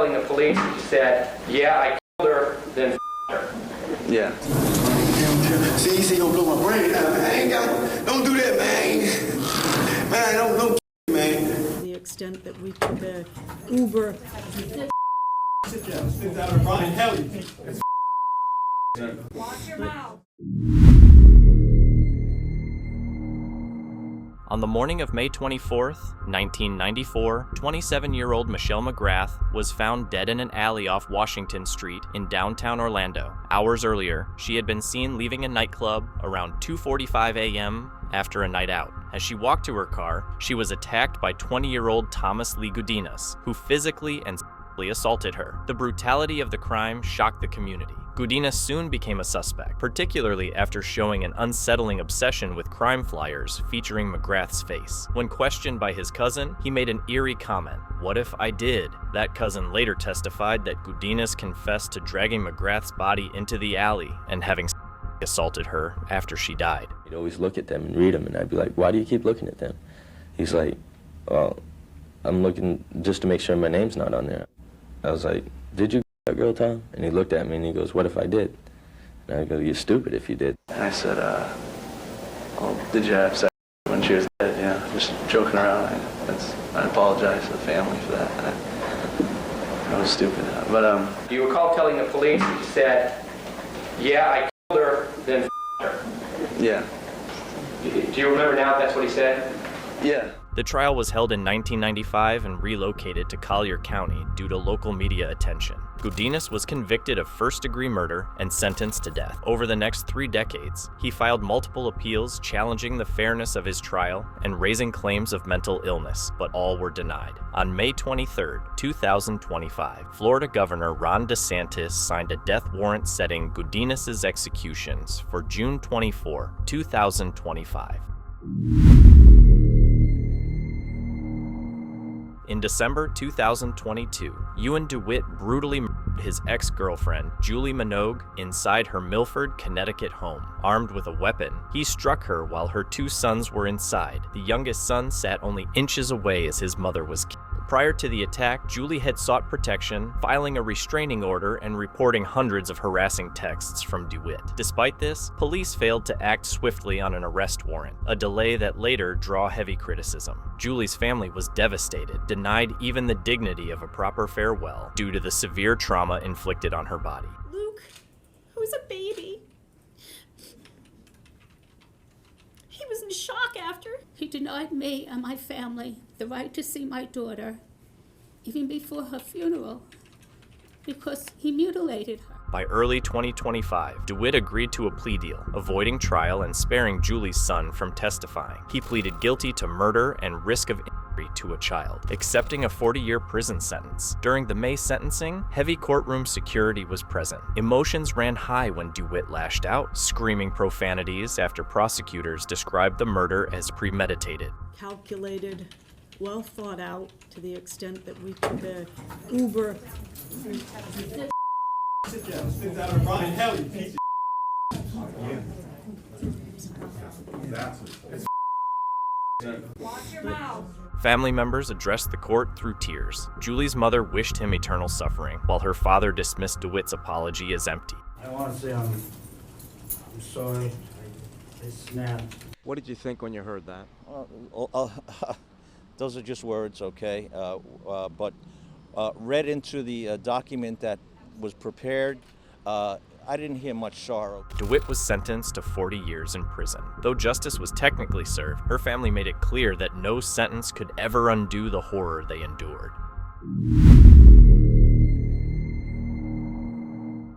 telling the police, he said, yeah, I killed her, then her. Yeah. See, you say you'll blow my brain out. I ain't got, don't do that, man. Man, don't man. The extent that we could Uber. Sit down and Brian Helly. Watch your mouth. On the morning of May 24th, 1994, 27-year-old Michelle McGrath was found dead in an alley off Washington Street in downtown Orlando. Hours earlier, she had been seen leaving a nightclub around 2:45 a.m. after a night out. As she walked to her car, she was attacked by 20-year-old Thomas Lee Gudinas, who physically and sexually assaulted her. The brutality of the crime shocked the community. Gudinas soon became a suspect, particularly after showing an unsettling obsession with crime flyers featuring McGrath's face. When questioned by his cousin, he made an eerie comment, "What if I did?" That cousin later testified that Gudinas confessed to dragging McGrath's body into the alley and having assaulted her after she died. He'd always look at them and read them, and I'd be like, why do you keep looking at them? He's like, well, I'm looking just to make sure my name's not on there. I was like, did you that girl, Tom? And he looked at me and he goes, what if I did? And I go, you're stupid if you did. And I said, well, did you have sex when she was dead? Yeah, just joking around. I apologize to the family for that. I was stupid. But Do you recall telling the police, he said, yeah, I killed her, then her? Yeah. Do you remember now if that's what he said? Yeah. The trial was held in 1995 and relocated to Collier County due to local media attention. Gudinas was convicted of first-degree murder and sentenced to death. Over the next 3 decades, he filed multiple appeals challenging the fairness of his trial and raising claims of mental illness, but all were denied. On May 23, 2025, Florida Governor Ron DeSantis signed a death warrant setting Gudinas' executions for June 24, 2025. In December 2022, Ewan DeWitt brutally murdered his ex-girlfriend, Julie Minogue, inside her Milford, Connecticut home. Armed with a weapon, he struck her while her 2 sons were inside. The youngest son sat only inches away as his mother was killed. Prior to the attack, Julie had sought protection, filing a restraining order and reporting hundreds of harassing texts from DeWitt. Despite this, police failed to act swiftly on an arrest warrant, a delay that later drew heavy criticism. Julie's family was devastated, denied even the dignity of a proper farewell due to the severe trauma inflicted on her body. Luke, who's a baby. He was in shock after. He denied me and my family the right to see my daughter, even before her funeral, because he mutilated her. By early 2025, DeWitt agreed to a plea deal, avoiding trial and sparing Julie's son from testifying. He pleaded guilty to murder and risk of injury to a child, accepting a 40-year prison sentence. During the May sentencing, heavy courtroom security was present. Emotions ran high when DeWitt lashed out, screaming profanities after prosecutors described the murder as premeditated. Calculated, well thought out to the extent that we could Uber. Sit down and Brian Helly, piece of Watch your mouth. Family members addressed the court through tears. Julie's mother wished him eternal suffering, while her father dismissed DeWitt's apology as empty. I want to say I'm sorry. I snapped. What did you think when you heard that? Those are just words, okay? But read into the document that was prepared, I didn't hear much sorrow. DeWitt was sentenced to 40 years in prison. Though justice was technically served, her family made it clear that no sentence could ever undo the horror they endured.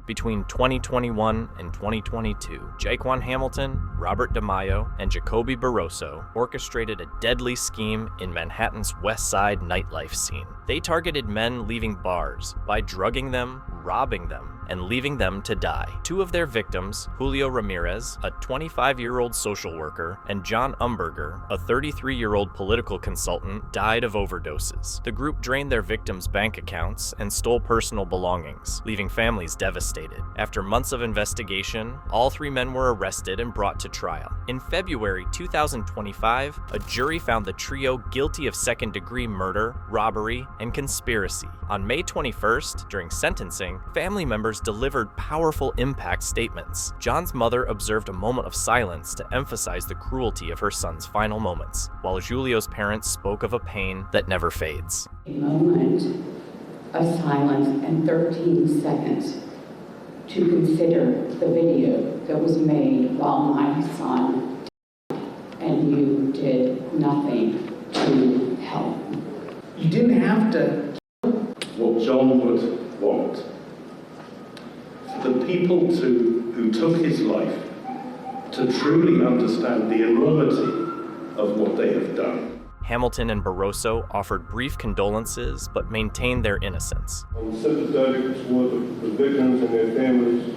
Between 2021 and 2022, Jaquan Hamilton, Robert DeMaio, and Jacoby Barroso orchestrated a deadly scheme in Manhattan's West Side nightlife scene. They targeted men leaving bars by drugging them, robbing them and leaving them to die. Two of their victims, Julio Ramirez, a 25-year-old social worker, and John Umberger, a 33-year-old political consultant, died of overdoses. The group drained their victims' bank accounts and stole personal belongings, leaving families devastated. After months of investigation, all three men were arrested and brought to trial. In February 2025, a jury found the trio guilty of second-degree murder, robbery, and conspiracy. On May 21st, during sentencing, family members delivered powerful impact statements. John's mother observed a moment of silence to emphasize the cruelty of her son's final moments, while Julio's parents spoke of a pain that never fades. A moment of silence and 13 seconds to consider the video that was made while my son died, and you did nothing to help. You didn't have to. What John would want for the people who took his life to truly understand the enormity of what they have done. Hamilton and Barroso offered brief condolences but maintained their innocence. I'm sympathetic toward the victims and their families.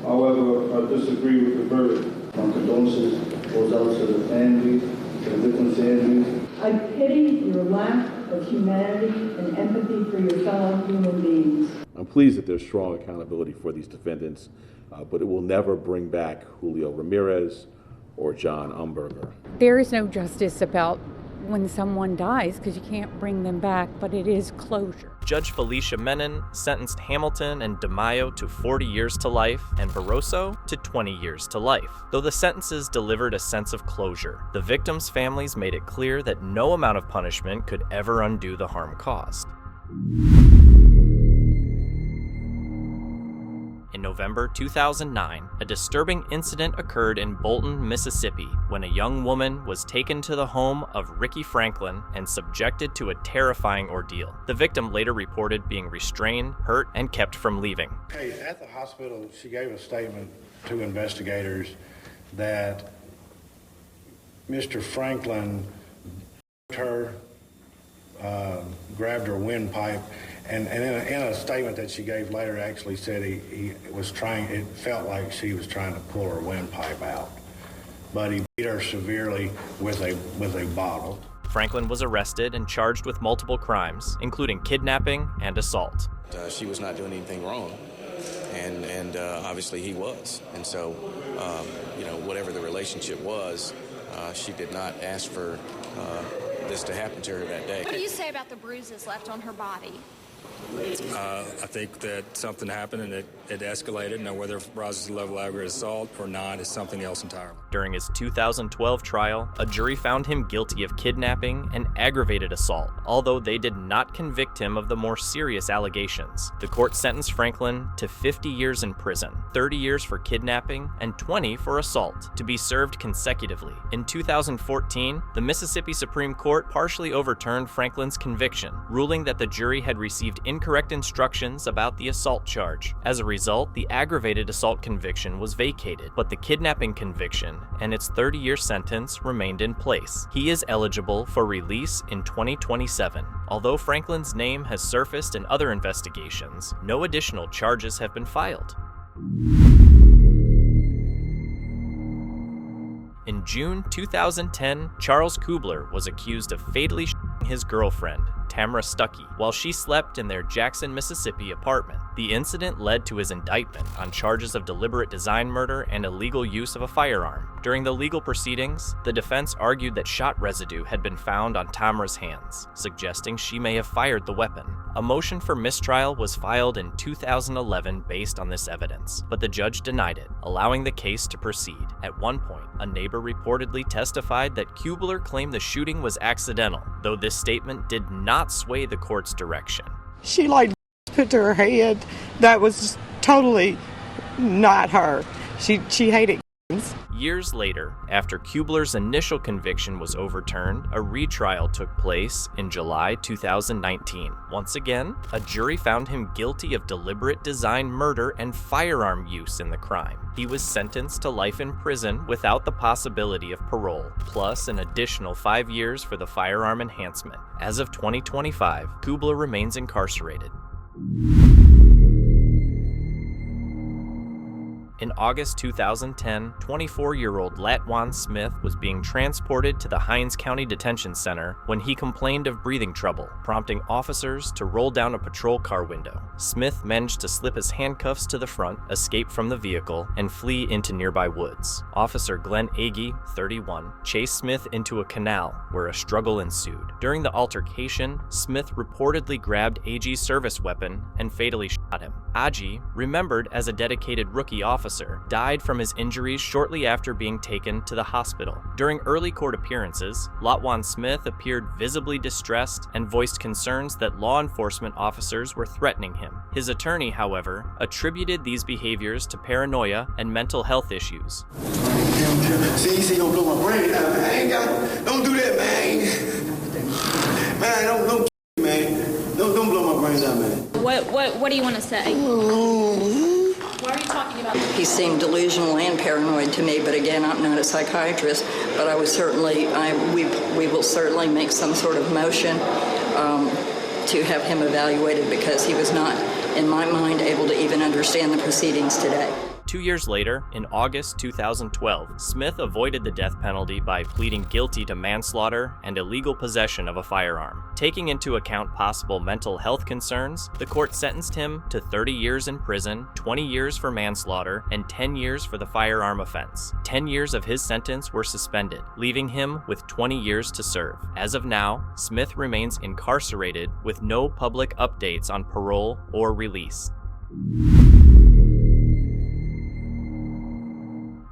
However, I disagree with the verdict. My condolences goes out to the family, to the victims' families. I pity your lack of humanity and empathy for your fellow human beings. I'm pleased that there's strong accountability for these defendants, but it will never bring back Julio Ramirez or John Umberger. There is no justice about when someone dies because you can't bring them back, but it is closure. Judge Felicia Menon sentenced Hamilton and DeMaio to 40 years to life and Barroso to 20 years to life. Though the sentences delivered a sense of closure, the victims' families made it clear that no amount of punishment could ever undo the harm caused. In November 2009, a disturbing incident occurred in Bolton, Mississippi, when a young woman was taken to the home of Ricky Franklin and subjected to a terrifying ordeal. The victim later reported being restrained, hurt, and kept from leaving. Hey, at the hospital, she gave a statement to investigators that Mr. Franklin her, grabbed her windpipe, and in a statement that she gave later actually said he was trying, it felt like she was trying to pull her windpipe out, but he beat her severely with a bottle. Franklin was arrested and charged with multiple crimes, including kidnapping and assault. She was not doing anything wrong, and obviously he was, and so whatever the relationship was, she did not ask for this to happen to her that day. What do you say about the bruises left on her body? I think that something happened and it escalated. Now, whether it rises to the level of aggravated assault or not is something else entirely. During his 2012 trial, a jury found him guilty of kidnapping and aggravated assault, although they did not convict him of the more serious allegations. The court sentenced Franklin to 50 years in prison, 30 years for kidnapping, and 20 for assault, to be served consecutively. In 2014, the Mississippi Supreme Court partially overturned Franklin's conviction, ruling that the jury had received incorrect instructions about the assault charge. As a result, the aggravated assault conviction was vacated, but the kidnapping conviction and its 30-year sentence remained in place. He is eligible for release in 2027. Although Franklin's name has surfaced in other investigations, no additional charges have been filed. In June 2010, Charles Kubler was accused of fatally shooting his girlfriend, Tamara Stuckey, while she slept in their Jackson, Mississippi apartment. The incident led to his indictment on charges of deliberate design murder and illegal use of a firearm. During the legal proceedings, the defense argued that shot residue had been found on Tamara's hands, suggesting she may have fired the weapon. A motion for mistrial was filed in 2011 based on this evidence, but the judge denied it, allowing the case to proceed. At one point, a neighbor reportedly testified that Kubler claimed the shooting was accidental, though this statement did not sway the court's direction. She put to her head. That was totally not her. She hated kids. Years later, after Kubler's initial conviction was overturned, a retrial took place in July 2019. Once again, a jury found him guilty of deliberate design murder and firearm use in the crime. He was sentenced to life in prison without the possibility of parole, plus an additional 5 years for the firearm enhancement. As of 2025, Kubler remains incarcerated. In August 2010, 24-year-old Latasha Smith was being transported to the Hinds County Detention Center when he complained of breathing trouble, prompting officers to roll down a patrol car window. Smith managed to slip his handcuffs to the front, escape from the vehicle, and flee into nearby woods. Officer Glenn Agee, 31, chased Smith into a canal where a struggle ensued. During the altercation, Smith reportedly grabbed Agee's service weapon and fatally shot him. Agee, remembered as a dedicated rookie officer, died from his injuries shortly after being taken to the hospital. During early court appearances, Latasha Smith appeared visibly distressed and voiced concerns that law enforcement officers were threatening him. His attorney, however, attributed these behaviors to paranoia and mental health issues. See, you're gonna blow my brain out, man. I ain't got, don't do that, man. Man, don't man. Don't blow my brains out, man. What do you want to say? Why are you talking about? He seemed delusional and paranoid to me, but again, I'm not a psychiatrist, but I would certainly, we will certainly make some sort of motion to have him evaluated because he was not, in my mind, able to even understand the proceedings today. 2 years later, in August 2012, Smith avoided the death penalty by pleading guilty to manslaughter and illegal possession of a firearm. Taking into account possible mental health concerns, the court sentenced him to 30 years in prison, 20 years for manslaughter, and 10 years for the firearm offense. 10 years of his sentence were suspended, leaving him with 20 years to serve. As of now, Smith remains incarcerated with no public updates on parole or release.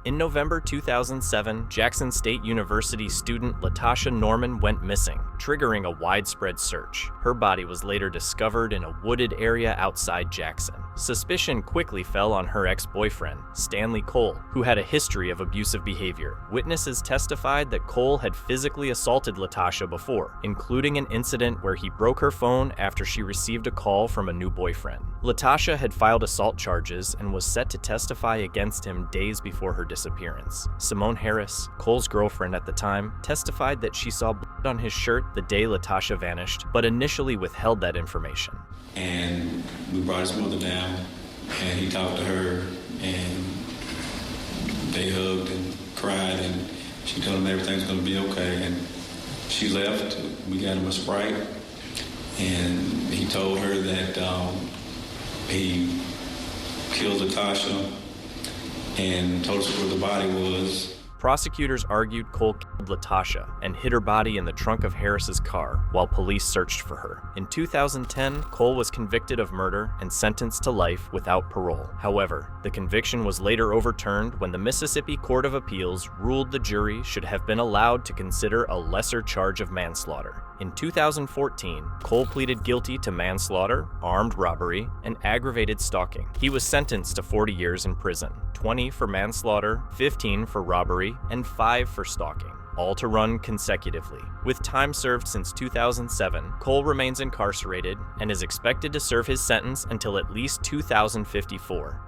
In November 2007, Jackson State University student Latasha Norman went missing, triggering a widespread search. Her body was later discovered in a wooded area outside Jackson. Suspicion quickly fell on her ex-boyfriend, Stanley Cole, who had a history of abusive behavior. Witnesses testified that Cole had physically assaulted Latasha before, including an incident where he broke her phone after she received a call from a new boyfriend. Latasha had filed assault charges and was set to testify against him days before her disappearance. Simone Harris, Cole's girlfriend at the time, testified that she saw blood on his shirt the day Latasha vanished, but initially withheld that information. And we brought his mother down, and he talked to her, and they hugged and cried, and she told him everything's going to be okay. And she left. We got him a Sprite, and he told her that he killed Latasha and told us where the body was. Prosecutors argued Cole killed Latasha and hid her body in the trunk of Harris's car while police searched for her. In 2010, Cole was convicted of murder and sentenced to life without parole. However, the conviction was later overturned when the Mississippi Court of Appeals ruled the jury should have been allowed to consider a lesser charge of manslaughter. In 2014, Cole pleaded guilty to manslaughter, armed robbery, and aggravated stalking. He was sentenced to 40 years in prison, 20 for manslaughter, 15 for robbery, and 5 for stalking, all to run consecutively. With time served since 2007, Cole remains incarcerated and is expected to serve his sentence until at least 2054.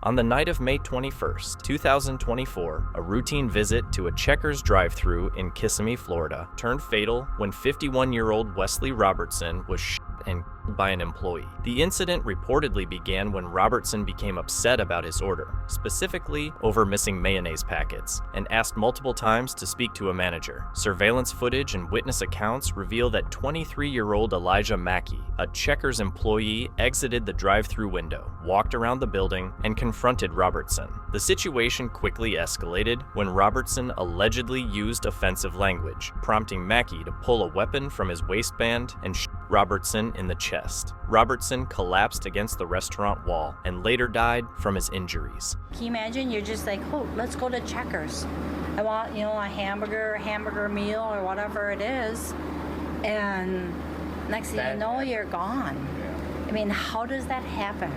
On the night of May 21st, 2024, a routine visit to a Checkers drive-thru in Kissimmee, Florida, turned fatal when 51-year-old Wesley Robertson was shot and killed by an employee. The incident reportedly began when Robertson became upset about his order, specifically over missing mayonnaise packets, and asked multiple times to speak to a manager. Surveillance footage and witness accounts reveal that 23-year-old Elijah Mackey, a Checkers employee, exited the drive-thru window, walked around the building, and confronted Robertson. The situation quickly escalated when Robertson allegedly used offensive language, prompting Mackey to pull a weapon from his waistband and shoot Robertson in the chest. Robertson collapsed against the restaurant wall and later died from his injuries. Can you imagine? You're just like, oh, let's go to Checkers. I want, a hamburger meal or whatever it is. And next thing you know, you're gone. I mean, how does that happen?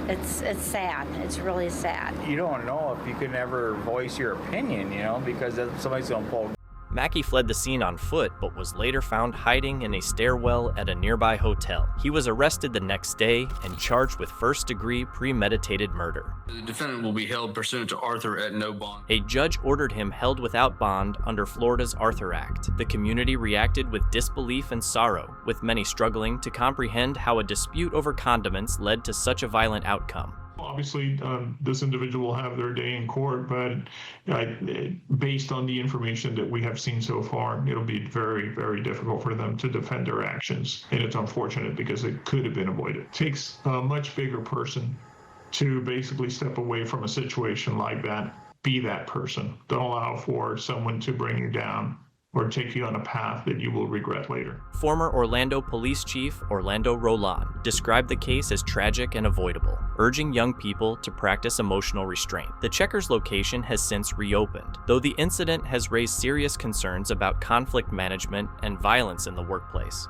It's sad. It's really sad. You don't know if you can ever voice your opinion, because somebody's going to pull. Mackey fled the scene on foot, but was later found hiding in a stairwell at a nearby hotel. He was arrested the next day and charged with first-degree premeditated murder. The defendant will be held pursuant to Arthur at no bond. A judge ordered him held without bond under Florida's Arthur Act. The community reacted with disbelief and sorrow, with many struggling to comprehend how a dispute over condiments led to such a violent outcome. Obviously, this individual will have their day in court, but based on the information that we have seen so far, it'll be very, very difficult for them to defend their actions. And it's unfortunate because it could have been avoided. It takes a much bigger person to basically step away from a situation like that, be that person. Don't allow for someone to bring you down or take you on a path that you will regret later. Former Orlando Police Chief Orlando Roland described the case as tragic and avoidable, urging young people to practice emotional restraint. The Checkers location has since reopened, though the incident has raised serious concerns about conflict management and violence in the workplace.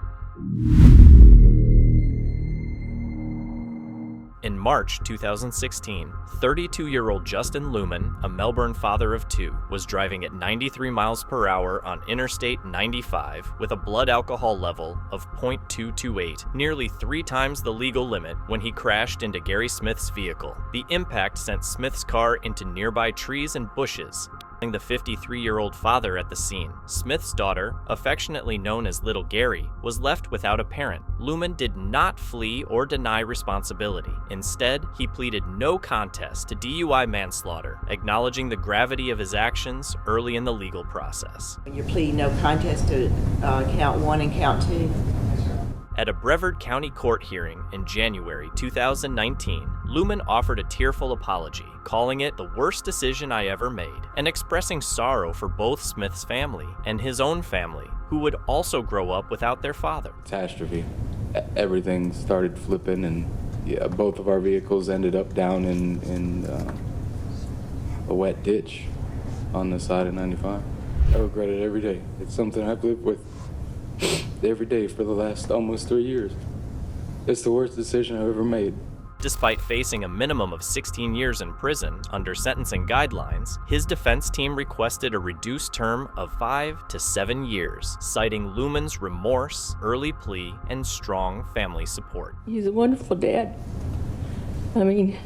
In March 2016, 32-year-old Justin Lumen, a Melbourne father of two, was driving at 93 miles per hour on Interstate 95 with a blood alcohol level of 0.228, nearly 3 times the legal limit, when he crashed into Gary Smith's vehicle. The impact sent Smith's car into nearby trees and bushes, killing the 53-year-old father at the scene. Smith's daughter, affectionately known as Little Gary, was left without a parent. Lumen did not flee or deny responsibility. Instead, he pleaded no contest to DUI manslaughter, acknowledging the gravity of his actions early in the legal process. You plead no contest to count 1 and count 2? At a Brevard County Court hearing in January 2019, Lumen offered a tearful apology, calling it the worst decision I ever made, and expressing sorrow for both Smith's family and his own family, who would also grow up without their father. Catastrophe. Everything started flipping, and both of our vehicles ended up down in a wet ditch on the side of 95. I regret it every day. It's something I've lived with every day for the last almost 3 years. It's the worst decision I've ever made. Despite facing a minimum of 16 years in prison under sentencing guidelines, his defense team requested a reduced term of 5 to 7 years, citing Lumen's remorse, early plea, and strong family support. He's a wonderful dad. I mean,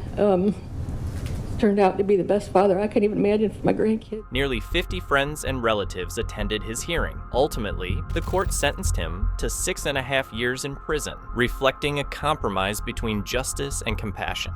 turned out to be the best father I could even imagine for my grandkids. Nearly 50 friends and relatives attended his hearing. Ultimately, the court sentenced him to 6.5 years in prison, reflecting a compromise between justice and compassion.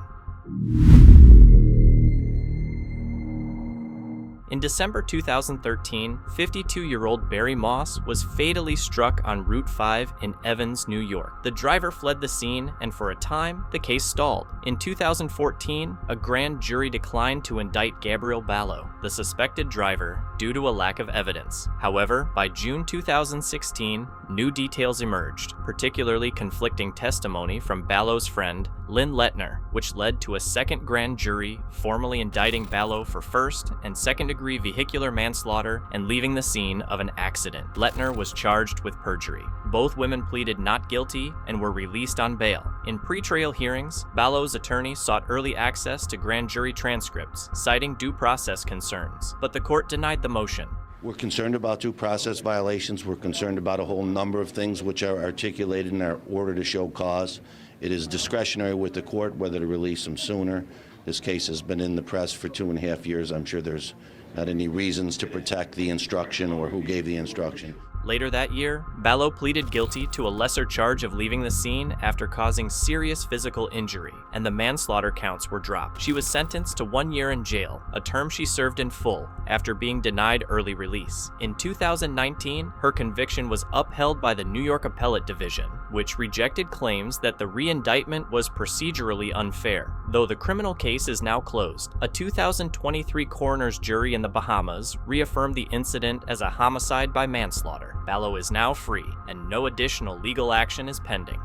In December 2013, 52-year-old Barry Moss was fatally struck on Route 5 in Evans, New York. The driver fled the scene, and for a time, the case stalled. In 2014, a grand jury declined to indict Gabriel Ballo, the suspected driver, due to a lack of evidence. However, by June 2016, new details emerged, particularly conflicting testimony from Ballo's friend, Lynn Lettner, which led to a second grand jury formally indicting Ballo for first and second-degree vehicular manslaughter and leaving the scene of an accident. Lettner was charged with perjury. Both women pleaded not guilty and were released on bail. In pretrial hearings, Ballo's attorney sought early access to grand jury transcripts, citing due process concerns, but the court denied the motion. We're concerned about due process violations. We're concerned about a whole number of things which are articulated in our order to show cause. It is discretionary with the court whether to release them sooner. This case has been in the press for 2.5 years. I'm sure there's not any reasons to protect the instruction or who gave the instruction. Later that year, Ballo pleaded guilty to a lesser charge of leaving the scene after causing serious physical injury, and the manslaughter counts were dropped. She was sentenced to 1 year in jail, a term she served in full after being denied early release. In 2019, her conviction was upheld by the New York Appellate Division, which rejected claims that the re-indictment was procedurally unfair, though the criminal case is now closed. A 2023 coroner's jury in the Bahamas reaffirmed the incident as a homicide by manslaughter. Ballo is now free, and no additional legal action is pending.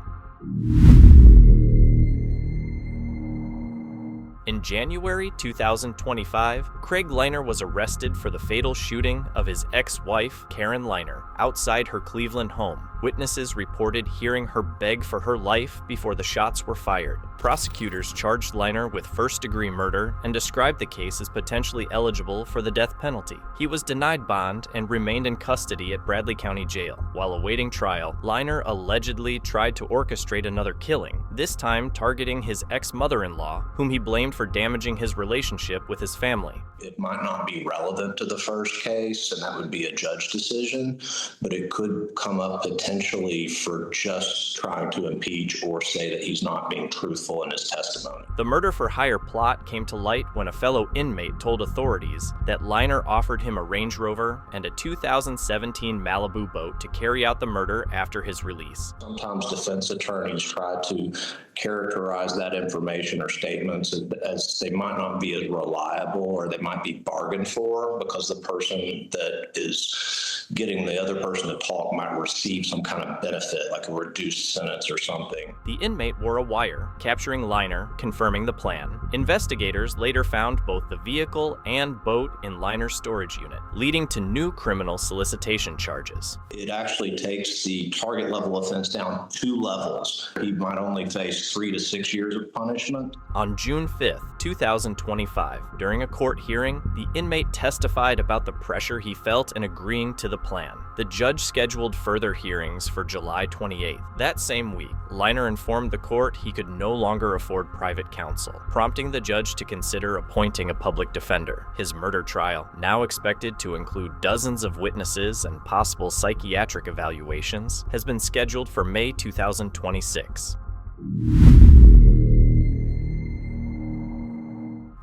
In January 2025, Craig Leiner was arrested for the fatal shooting of his ex-wife, Karen Leiner, outside her Cleveland home. Witnesses reported hearing her beg for her life before the shots were fired. Prosecutors charged Liner with first-degree murder and described the case as potentially eligible for the death penalty. He was denied bond and remained in custody at Bradley County Jail. While awaiting trial, Liner allegedly tried to orchestrate another killing, this time targeting his ex-mother-in-law, whom he blamed for damaging his relationship with his family. It might not be relevant to the first case, and that would be a judge decision, but it could come up potentially for just trying to impeach or say that he's not being truthful in his testimony. The murder-for-hire plot came to light when a fellow inmate told authorities that Liner offered him a Range Rover and a 2017 Malibu boat to carry out the murder after his release. Sometimes defense attorneys try to characterize that information or statements as they might not be as reliable, or they might be bargained for because the person that is getting the other person to talk might receive some kind of benefit, like a reduced sentence or something. The inmate wore a wire, capturing Liner, confirming the plan. Investigators later found both the vehicle and boat in Liner's storage unit, leading to new criminal solicitation charges. It actually takes the target level offense down 2 levels. He might only face 3 to 6 years of punishment. On June 5th, 2025, during a court hearing, the inmate testified about the pressure he felt in agreeing to the plan. The judge scheduled further hearings for July 28th. That same week, Liner informed the court he could no longer afford private counsel, prompting the judge to consider appointing a public defender. His murder trial, now expected to include dozens of witnesses and possible psychiatric evaluations, has been scheduled for May 2026.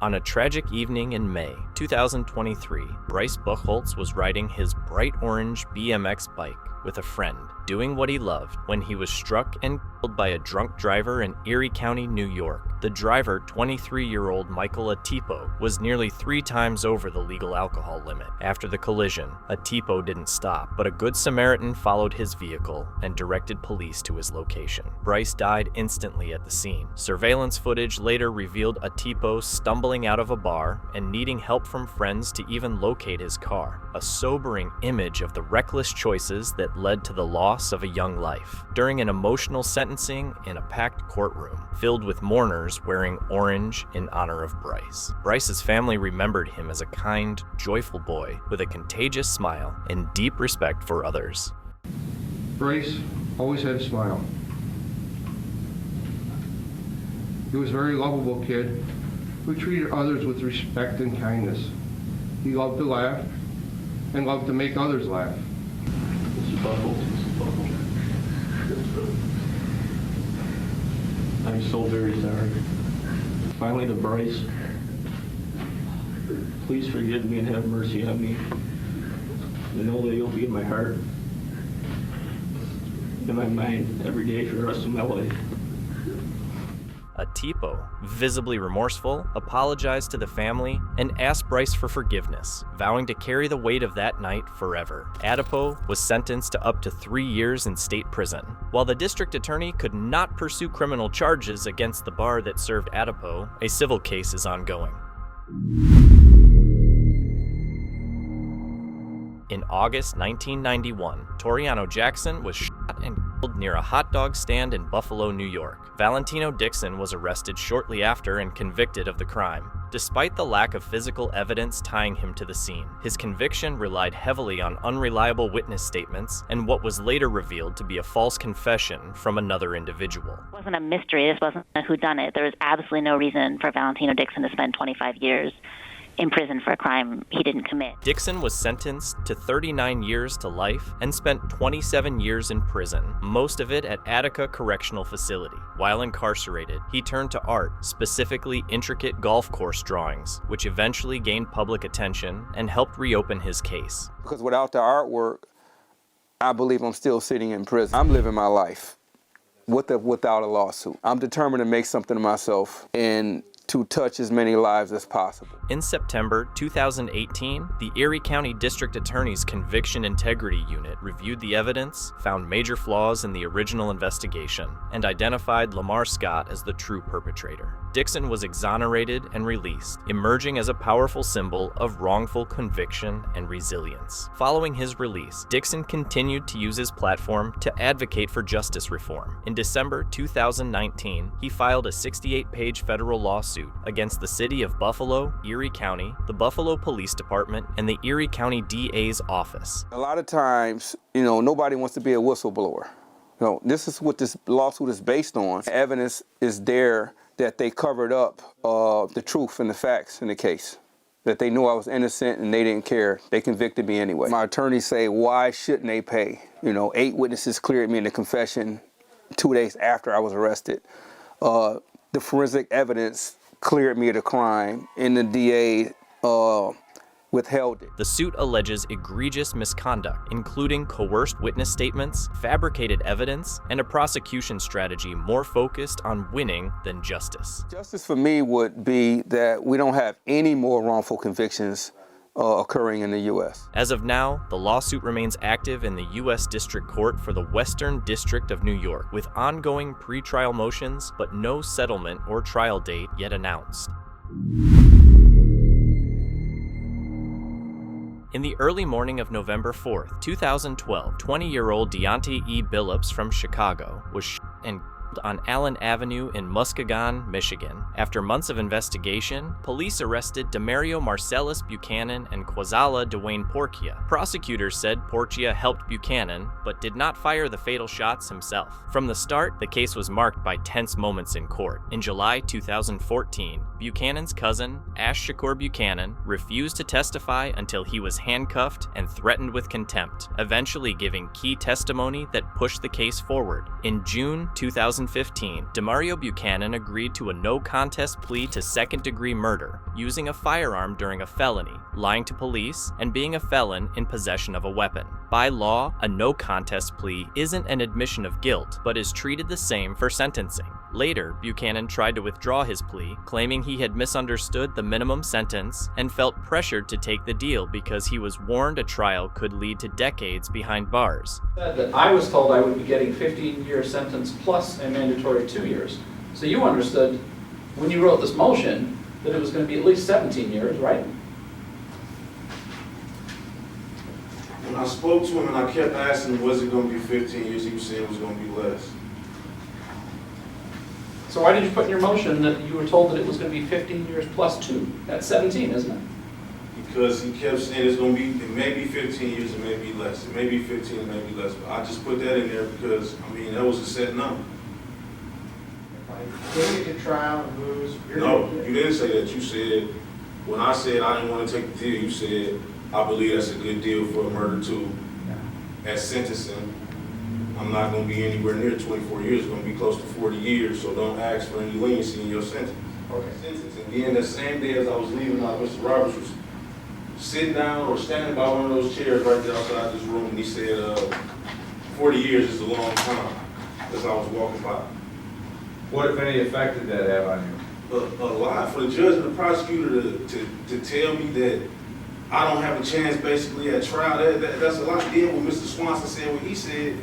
On a tragic evening in May 2023, Bryce Buchholz was riding his bright orange BMX bike with a friend, doing what he loved, when he was struck and killed by a drunk driver in Erie County, New York. The driver, 23-year-old Michael Atipo, was nearly 3 times over the legal alcohol limit. After the collision, Atipo didn't stop, but a good Samaritan followed his vehicle and directed police to his location. Bryce died instantly at the scene. Surveillance footage later revealed Atipo stumbling out of a bar and needing help from friends to even locate his car, a sobering image of the reckless choices that led to the loss of a young life. During an emotional sentencing in a packed courtroom, filled with mourners wearing orange in honor of Bryce. Bryce's family remembered him as a kind, joyful boy with a contagious smile and deep respect for others. Bryce always had a smile. He was a very lovable kid who treated others with respect and kindness. He loved to laugh and loved to make others laugh. Mr. Buchholz. I'm so very sorry. Finally to Bryce, please forgive me and have mercy on me. I know that you'll be in my heart, in my mind, every day for the rest of my life. Atipo, visibly remorseful, apologized to the family and asked Bryce for forgiveness, vowing to carry the weight of that night forever. Atipo was sentenced to up to 3 years in state prison. While the district attorney could not pursue criminal charges against the bar that served Atipo, a civil case is ongoing. In August 1991, Toriano Jackson was shot and killed near a hot dog stand in Buffalo, New York. Valentino Dixon was arrested shortly after and convicted of the crime. Despite the lack of physical evidence tying him to the scene, his conviction relied heavily on unreliable witness statements and what was later revealed to be a false confession from another individual. It wasn't a mystery. This wasn't a whodunit. There was absolutely no reason for Valentino Dixon to spend 25 years in prison for a crime he didn't commit. Dixon was sentenced to 39 years to life and spent 27 years in prison, most of it at Attica Correctional Facility. While incarcerated, he turned to art, specifically intricate golf course drawings, which eventually gained public attention and helped reopen his case. Because without the artwork, I believe I'm still sitting in prison. I'm living my life without a lawsuit. I'm determined to make something of myself and to touch as many lives as possible. In September 2018, the Erie County District Attorney's Conviction Integrity Unit reviewed the evidence, found major flaws in the original investigation, and identified Lamar Scott as the true perpetrator. Dixon was exonerated and released, emerging as a powerful symbol of wrongful conviction and resilience. Following his release, Dixon continued to use his platform to advocate for justice reform. In December 2019, he filed a 68-page federal lawsuit against the city of Buffalo, Erie County, the Buffalo Police Department, and the Erie County DA's office. A lot of times, nobody wants to be a whistleblower. This is what this lawsuit is based on. Evidence is there that they covered up the truth and the facts in the case, that they knew I was innocent and they didn't care. They convicted me anyway. My attorneys say, why shouldn't they pay? 8 witnesses cleared me in the confession 2 days after I was arrested. The forensic evidence cleared me of the crime, and the DA withheld it. The suit alleges egregious misconduct, including coerced witness statements, fabricated evidence, and a prosecution strategy more focused on winning than justice. Justice for me would be that we don't have any more wrongful convictions occurring in the U.S. As of now, the lawsuit remains active in the U.S. District Court for the Western District of New York, with ongoing pretrial motions, but no settlement or trial date yet announced. In the early morning of November 4th, 2012, 20-year-old Deontay E. Billups from Chicago was shot and killed on Allen Avenue in Muskegon, Michigan. After months of investigation, police arrested Demario Marcellus Buchanan and Quazala Dwayne Porchia. Prosecutors said Porchia helped Buchanan, but did not fire the fatal shots himself. From the start, the case was marked by tense moments in court. In July 2014, Buchanan's cousin, Ash Shakur Buchanan, refused to testify until he was handcuffed and threatened with contempt, eventually giving key testimony that pushed the case forward. In June 2015, Demario Buchanan agreed to a no-contest plea to second-degree murder, using a firearm during a felony, lying to police, and being a felon in possession of a weapon. By law, a no-contest plea isn't an admission of guilt, but is treated the same for sentencing. Later, Buchanan tried to withdraw his plea, claiming he had misunderstood the minimum sentence and felt pressured to take the deal because he was warned a trial could lead to decades behind bars. That I was told I would be getting 15-year sentence plus a mandatory 2 years. So you understood when you wrote this motion that it was going to be at least 17 years, right? When I spoke to him and I kept asking him, was it going to be 15 years, he was saying it was going to be less. So why did you put in your motion that you were told that it was going to be 15 years plus 2? That's 17, isn't it? Because he kept saying it's going to be, it may be 15 years, it may be less. It may be 15, it may be less. But I just put that in there because, that was a set number. Take it to trial and lose. No, you didn't say that. You said, when I said I didn't want to take the deal, you said, I believe that's a good deal for a murder too. At sentencing, I'm not going to be anywhere near 24 years. It's going to be close to 40 years, so don't ask for any leniency in your sentence. Okay. And then that same day as I was leaving out, Mr. Roberts was sitting down or standing by one of those chairs right there outside this room, and he said, 40 years is a long time, as I was walking by. What, if any, effect did that have on you? A lot for the judge and the prosecutor to tell me that I don't have a chance basically at trial. That's a lot. Then what Mr. Swanson said, what he said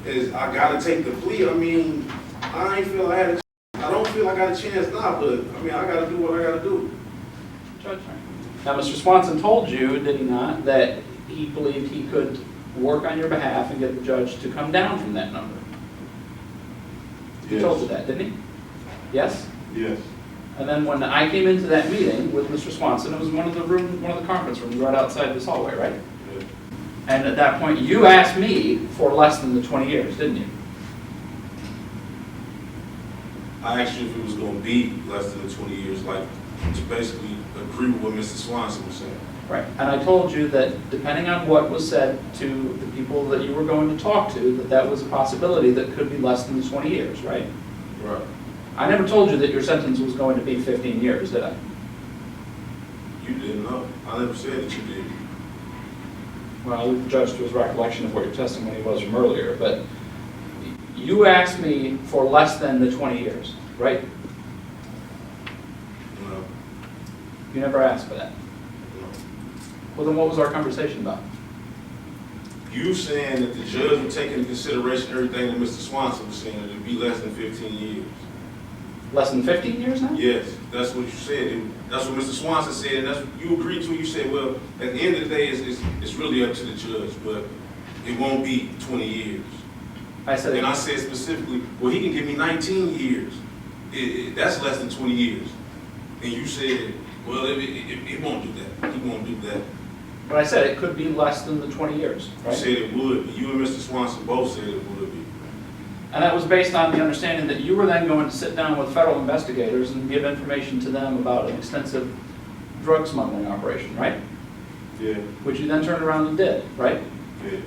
is I got to take the plea. I ain't feel I had a chance. I don't feel I got a chance now, but I got to do what I got to do. Judge. Now, Mr. Swanson told you, did he not, that he believed he could work on your behalf and get the judge to come down from that number? He told you that, didn't he? Yes? Yes. And then when I came into that meeting with Mr. Swanson, it was one of the conference rooms right outside this hallway, right? Yeah. And at that point, you asked me for less than the 20 years, didn't you? I asked you if it was going to be less than the 20 years, like to basically agree with what Mr. Swanson was saying. Right. And I told you that depending on what was said to the people that you were going to talk to, that was a possibility that could be less than the 20 years, right? Right. I never told you that your sentence was going to be 15 years, did I? You didn't know. I never said that you did. Well, we judged to his recollection of what your testimony was from earlier, but you asked me for less than the 20 years, right? No. You never asked for that? No. Well, then what was our conversation about? You saying that the judge would take into consideration everything that Mr. Swanson was saying, that it would be less than 15 years. Less than 15 years now? Yes, that's what you said. That's what Mr. Swanson said, and that's what you agreed to. You said, well, at the end of the day, it's really up to the judge, but it won't be 20 years. I said specifically, well, he can give me 19 years. That's less than 20 years. And you said, well, it won't do that. He won't do that. But I said it could be less than the 20 years, right? You said it would, but you and Mr. Swanson both said it would be. And that was based on the understanding that you were then going to sit down with federal investigators and give information to them about an extensive drug smuggling operation, right? Yeah. Which you then turned around and did, right? Yeah.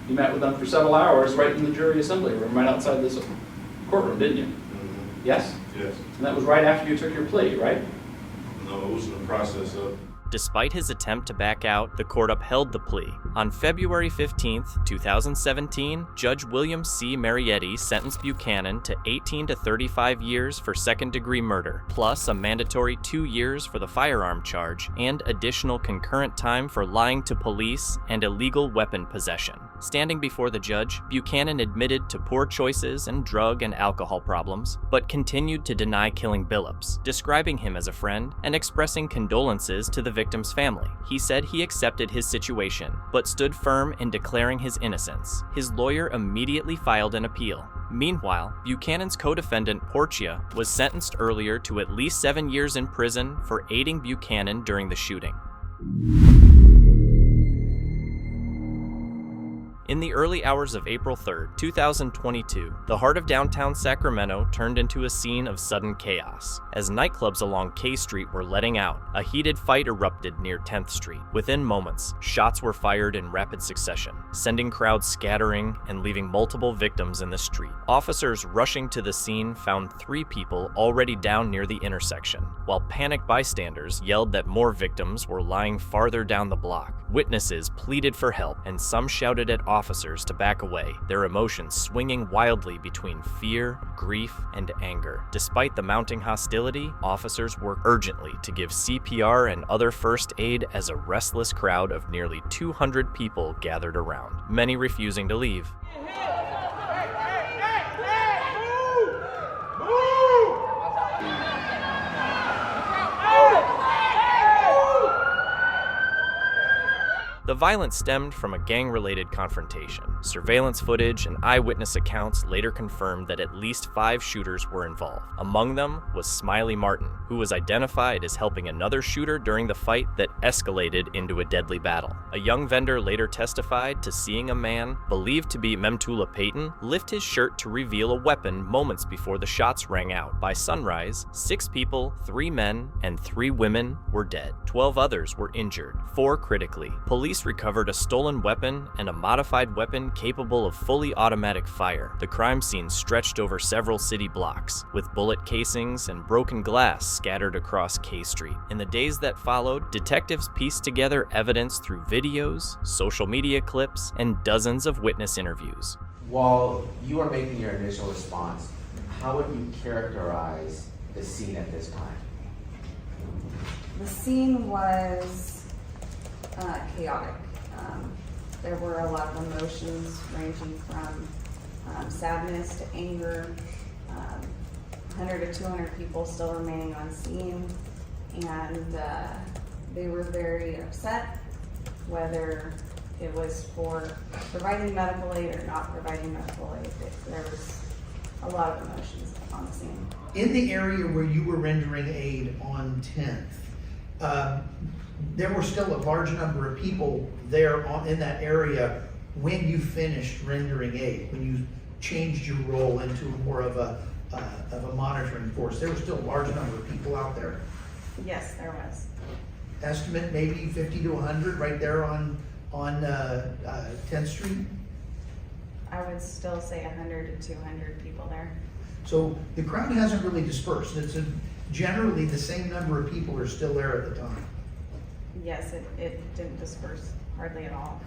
You met with them for several hours right in the jury assembly room, right outside this courtroom, didn't you? Mm-hmm. Yes? Yes. And that was right after you took your plea, right? No, it was in the process of. Despite his attempt to back out, the court upheld the plea. On February 15, 2017, Judge William C. Marietti sentenced Buchanan to 18 to 35 years for second-degree murder, plus a mandatory 2 years for the firearm charge, and additional concurrent time for lying to police and illegal weapon possession. Standing before the judge, Buchanan admitted to poor choices and drug and alcohol problems, but continued to deny killing Billups, describing him as a friend and expressing condolences to the victim's family. He said he accepted his situation, but stood firm in declaring his innocence. His lawyer immediately filed an appeal. Meanwhile, Buchanan's co-defendant Porcia was sentenced earlier to at least 7 years in prison for aiding Buchanan during the shooting. In the early hours of April 3, 2022, the heart of downtown Sacramento turned into a scene of sudden chaos. As nightclubs along K Street were letting out, a heated fight erupted near 10th Street. Within moments, shots were fired in rapid succession, sending crowds scattering and leaving multiple victims in the street. Officers rushing to the scene found 3 people already down near the intersection, while panicked bystanders yelled that more victims were lying farther down the block. Witnesses pleaded for help, and some shouted at officers to back away, their emotions swinging wildly between fear, grief, and anger. Despite the mounting hostility, officers worked urgently to give CPR and other first aid as a restless crowd of nearly 200 people gathered around, many refusing to leave. The violence stemmed from a gang-related confrontation. Surveillance footage and eyewitness accounts later confirmed that at least 5 shooters were involved. Among them was Smiley Martin, who was identified as helping another shooter during the fight that escalated into a deadly battle. A young vendor later testified to seeing a man, believed to be Memtula Payton, lift his shirt to reveal a weapon moments before the shots rang out. By sunrise, 6 people, 3 men, and 3 women were dead. 12 others were injured, 4 critically. Police recovered a stolen weapon and a modified weapon capable of fully automatic fire. The crime scene stretched over several city blocks, with bullet casings and broken glass scattered across K Street. In the days that followed, detectives pieced together evidence through videos, social media clips, and dozens of witness interviews. While you are making your initial response, how would you characterize the scene at this time? The scene was chaotic. There were a lot of emotions ranging from sadness to anger. 100 to 200 people still remaining on scene, and they were very upset, whether it was for providing medical aid or not providing medical aid. There was a lot of emotions on the scene. In the area where you were rendering aid on 10th, there were still a large number of people there in that area when you finished rendering aid, when you changed your role into more of a monitoring force. There was still a large number of people out there. Yes, there was. Estimate maybe 50 to 100 right there on 10th Street? I would still say 100 to 200 people there. So the crowd hasn't really dispersed. Generally the same number of people are still there at the time. Yes, it didn't disperse hardly at all.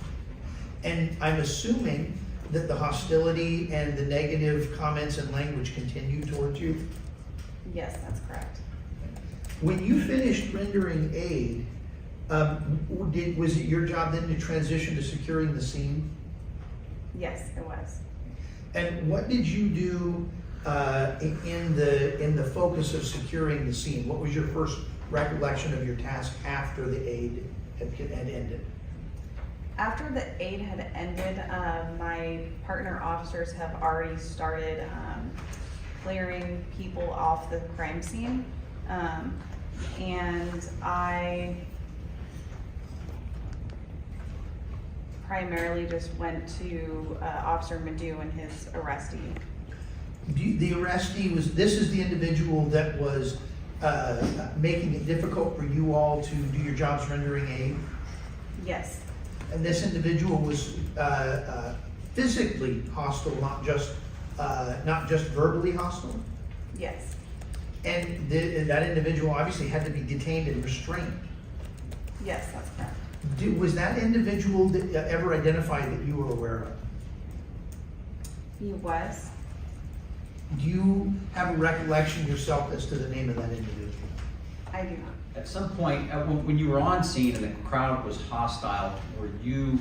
And I'm assuming that the hostility and the negative comments and language continued towards you? Yes, that's correct. When you finished rendering aid, was it your job then to transition to securing the scene? Yes, it was. And what did you do in the focus of securing the scene? What was your first recollection of your task after the aid had ended? After the aid had ended, my partner officers have already started clearing people off the crime scene. And I primarily just went to Officer Madu and his arrestee. The arrestee this is the individual that was making it difficult for you all to do your jobs rendering aid? Yes. And this individual was physically hostile, not just verbally hostile? Yes. And that individual obviously had to be detained and restrained? Yes, that's correct. Was that individual ever identified that you were aware of? He was. Do you have a recollection yourself as to the name of that individual? I do not. At some point, when you were on scene and the crowd was hostile, were you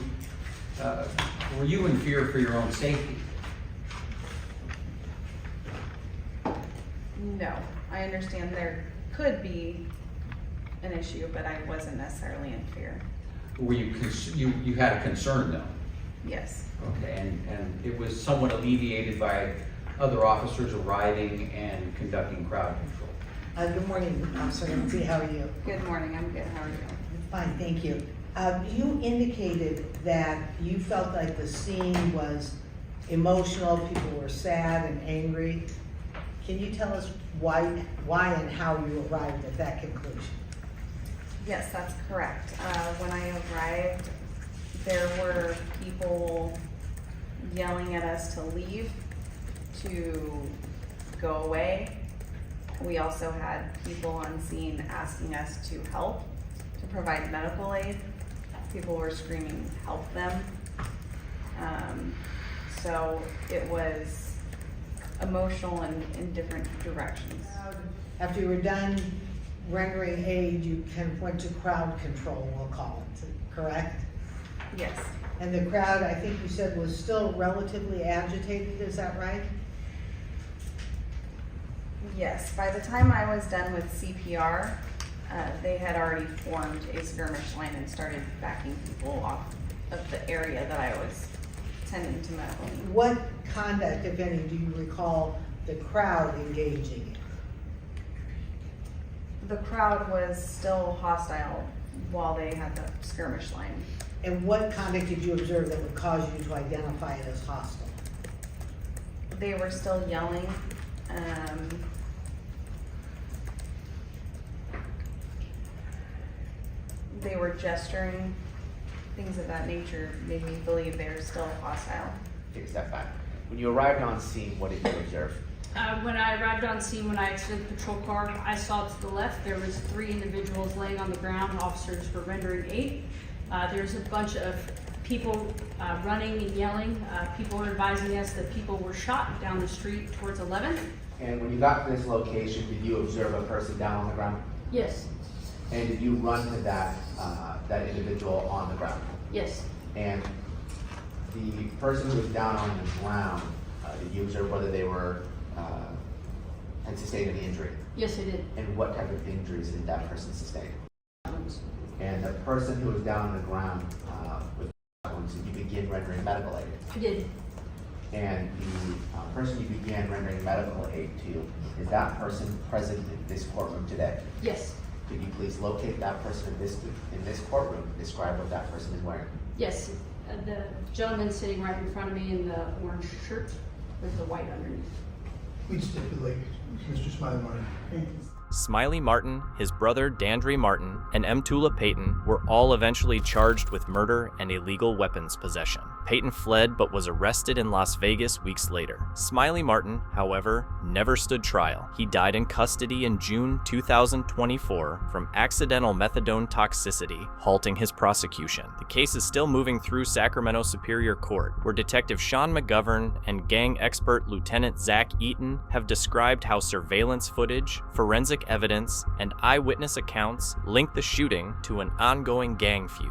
in fear for your own safety? No. I understand there could be an issue, but I wasn't necessarily in fear. Were you had a concern though? Yes. Okay, and it was somewhat alleviated by other officers arriving and conducting crowd control. Good morning, Officer Lindsay. How are you? Good morning. I'm good. How are you? Fine, thank you. You indicated that you felt like the scene was emotional, people were sad and angry. Can you tell us why and how you arrived at that conclusion? Yes, that's correct. When I arrived, there were people yelling at us to leave, to go away. We also had people on scene asking us to help, to provide medical aid. People were screaming, help them. So it was emotional in different directions. After you were done rendering aid, you kind of went to crowd control, we'll call it, correct? Yes. And the crowd, I think you said, was still relatively agitated, is that right? Yes. By the time I was done with CPR, they had already formed a skirmish line and started backing people off of the area that I was tending to medical need. What conduct, if any, do you recall the crowd engaging in? The crowd was still hostile while they had the skirmish line. And what conduct did you observe that would cause you to identify it as hostile? They were still yelling. They were gesturing. Things of that nature made me believe they were still hostile. Take a step back. When you arrived on scene, what did you observe? When I arrived on scene, when I exited the patrol car, I saw to the left there was 3 individuals laying on the ground. Officers were rendering aid. There's a bunch of people running and yelling. People were advising us that people were shot down the street towards 11th. And when you got to this location, did you observe a person down on the ground? Yes. And did you run to that individual on the ground? Yes. And the person who was down on the ground, did you observe whether they were had sustained any injury? Yes, I did. And what type of injuries did that person sustain? And the person who was down on the ground with wounds, did you begin rendering medical aid? I did. And the person you began rendering medical aid to, is that person present in this courtroom today? Yes. Could you please locate that person in this courtroom and describe what that person is wearing? Yes. The gentleman sitting right in front of me in the orange shirt with the white underneath. We'd stipulate, Mr. Smiley Martin. Smiley Martin, his brother Dandre Martin, and Mtula Payton were all eventually charged with murder and illegal weapons possession. Payton fled but was arrested in Las Vegas weeks later. Smiley Martin, however, never stood trial. He died in custody in June 2024 from accidental methadone toxicity, halting his prosecution. The case is still moving through Sacramento Superior Court, where Detective Sean McGovern and gang expert Lieutenant Zach Eaton have described how surveillance footage, forensic evidence, and eyewitness accounts link the shooting to an ongoing gang feud.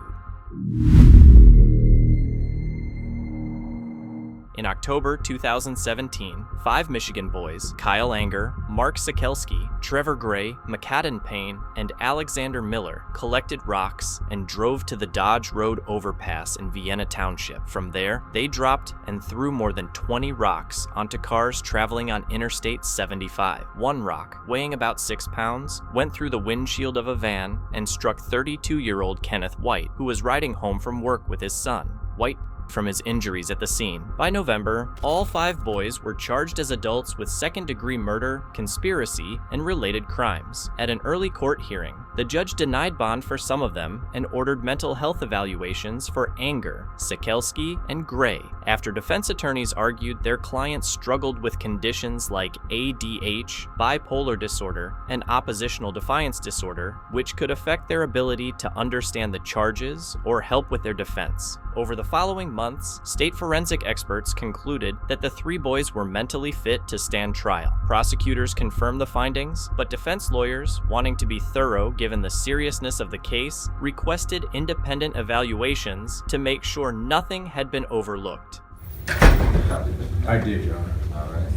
In October 2017, 5 Michigan boys, Kyle Anger, Mark Sikelski, Trevor Gray, McCadden Payne, and Alexander Miller, collected rocks and drove to the Dodge Road overpass in Vienna Township. From there, they dropped and threw more than 20 rocks onto cars traveling on Interstate 75. One rock, weighing about 6 pounds, went through the windshield of a van and struck 32-year-old Kenneth White, who was riding home from work with his son. White from his injuries at the scene. By November, all 5 boys were charged as adults with second-degree murder, conspiracy, and related crimes. At an early court hearing, the judge denied bond for some of them and ordered mental health evaluations for Anger, Sikelski, and Gray, after defense attorneys argued their clients struggled with conditions like ADH, bipolar disorder, and oppositional defiance disorder, which could affect their ability to understand the charges or help with their defense. Over the following months, state forensic experts concluded that the 3 boys were mentally fit to stand trial. Prosecutors confirmed the findings, but defense lawyers, wanting to be thorough given the seriousness of the case, requested independent evaluations to make sure nothing had been overlooked. I did, Your Honor. All right.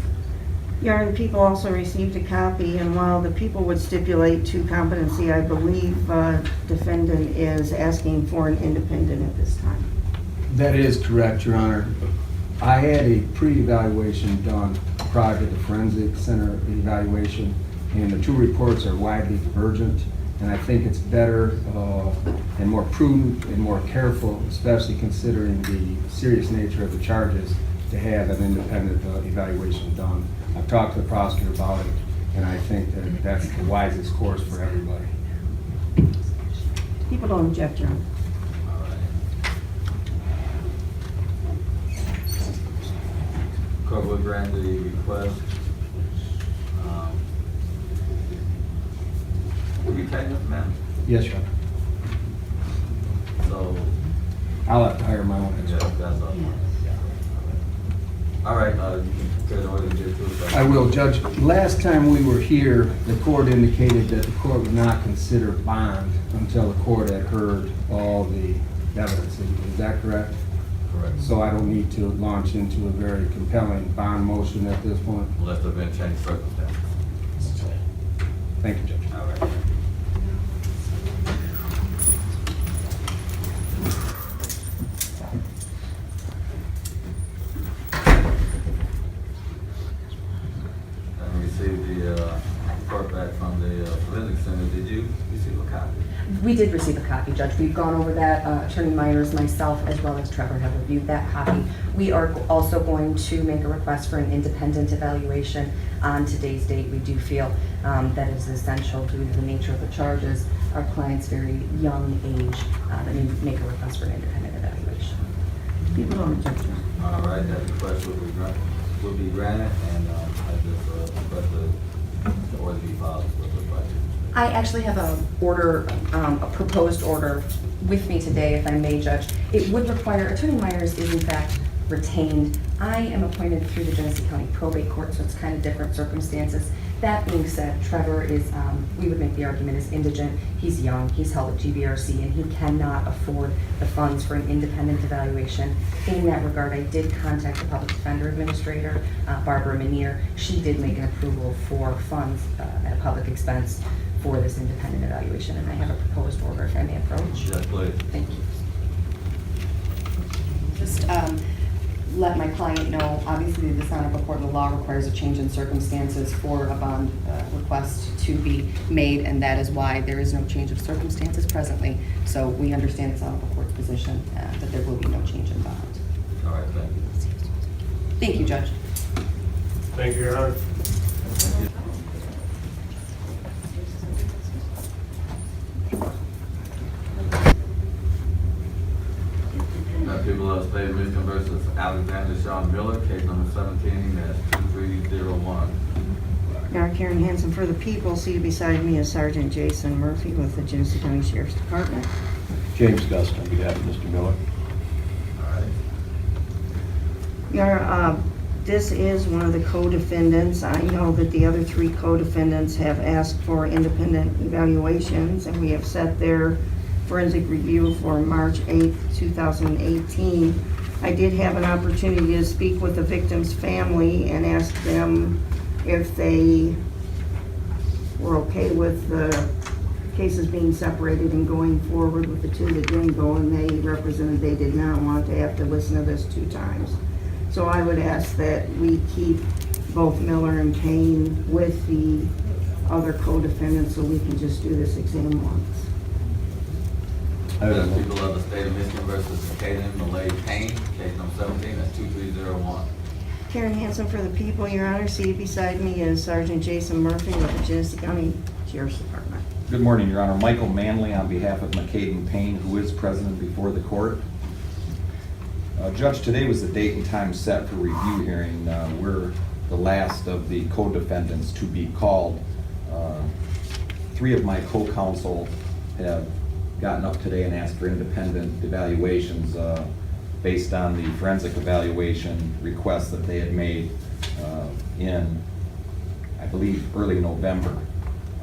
Your Honor, the people also received a copy, and while the people would stipulate to competency, I believe defendant is asking for an independent at this time. That is correct, Your Honor. I had a pre-evaluation done prior to the forensic center evaluation, and the 2 reports are widely divergent, and I think it's better and more prudent and more careful, especially considering the serious nature of the charges, to have an independent evaluation done. I've talked to the prosecutor about it, and I think that that's the wisest course for everybody. People don't object, Your Honor. Court will grant the request. Will you take this, ma'am? Yes, Your Honor. So, I'll have to hire my own yeah, expert. that's all. All right, you can take the order to get to it. I will, Judge. Last time we were here, the court indicated that the court would not consider bond until the court had heard all the evidence. Is that correct? Correct. So I don't need to launch into a very compelling bond motion at this point? Unless there have been changed circumstances. Thank you, Judge. All right. I received the report back from the forensic center. Did you receive a copy? We did receive a copy, Judge. We've gone over that. Attorney Myers, myself, as well as Trevor have reviewed that copy. We are also going to make a request for an independent evaluation on today's date. We do feel that it's essential due to the nature of the charges, our client's very young age, that we make a request for an independent evaluation. People don't object, Your Honor. All right, that request will be granted, and I just request the order be filed with the budget. I actually have a proposed order with me today, if I may, Judge. It would require, Attorney Myers is in fact retained. I am appointed through the Genesee County Probate Court, so it's kind of different circumstances. That being said, Trevor is, we would make the argument, is indigent. He's young, he's held at GBRC, and he cannot afford the funds for an independent evaluation. In that regard, I did contact the Public Defender Administrator, Barbara Minier. She did make an approval for funds at a public expense for this independent evaluation, and I have a proposed order, if I may approach. Yes, please. Thank you. Just let my client know, obviously the dishonorable court of the law requires a change in circumstances for a bond request to be made, and that is why there is no change of circumstances presently. So we understand the dishonorable court's position that there will be no change in bond. All right, thank you. Thank you, Judge. Thank you, Your Honor. People of the State of Michigan versus Alexander Sean Miller, case number 17-2301. Your Honor, Karen Hansen for the people. Seated beside me is Sergeant Jason Murphy with the Genesee County Sheriff's Department. James Gust on behalf of Mr. Miller. All right. Your Honor, this is one of the co-defendants. I know that the other 3 co-defendants have asked for independent evaluations, and we have set their forensic review for March 8th, 2018. I did have an opportunity to speak with the victim's family and ask them if they were okay with the cases being separated and going forward with the two that didn't go, and they represented they did not want to have to listen to this 2 times. So I would ask that we keep both Miller and Kane with the other co-defendants so we can just do this exam once. People of the state of Michigan versus Caden Malay Payne, case number 17, that's 2301. Karen Hansen for the people, Your Honor. Seated beside me is Sergeant Jason Murphy with the Genesee County Sheriff's Department. Good morning, Your Honor. Michael Manley on behalf of McCaden Payne, who is present before the court. Judge, today was the date and time set for review hearing. We're the last of the co-defendants to be called. 3 of my co-counsel have gotten up today and asked for independent evaluations based on the forensic evaluation request that they had made in, I believe, early November.